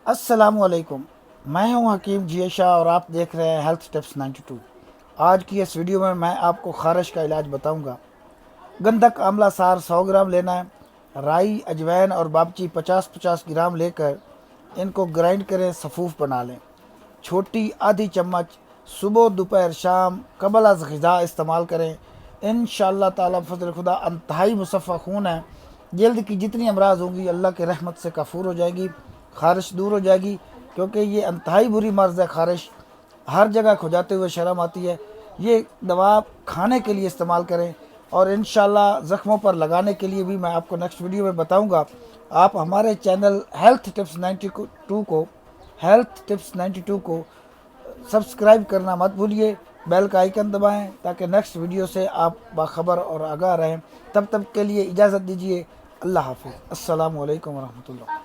अस्सलामुअलैकुम। मैं हूं हकीम जिया और आप देख रहे हैं हेल्थ टिप्स 92। आज की इस वीडियो में मैं आपको खारिश का इलाज बताऊंगा। गंधक आंवला सार 100 ग्राम लेना है। राई, अजवाइन और बाबची 50-50 ग्राम लेकर इनको ग्राइंड करें, सफूफ बना लें। छोटी आधी चम्मच सुबह दोपहर शाम कबल अज़ ग़िज़ा इस्तेमाल करें। इंशाअल्लाह ताला फ़ज़ल खुदा अंतहाई मुसफ़्फ़ा खून है। जल्द की जितनी अमराज होंगी अल्लाह के रहमत से कफ़ूर हो जाएगी, खारिश दूर हो जाएगी। क्योंकि ये अंतहाई बुरी मर्ज़ है खारिश, हर जगह खुजाते हुए शर्म आती है। ये दवा खाने के लिए इस्तेमाल करें और इंशाअल्लाह ज़ख्मों पर लगाने के लिए भी मैं आपको नेक्स्ट वीडियो में बताऊंगा। आप हमारे चैनल हेल्थ टिप्स 92 को सब्सक्राइब करना मत भूलिए। बेल का आइकन दबाएं ताकि नेक्स्ट वीडियो से आप बाखबर और आगाह रहें। तब तक के लिए इजाज़त दीजिए। अल्लाह हाफ़िज़। अस्सलामु अलैकुम वरहमतुल्लाह।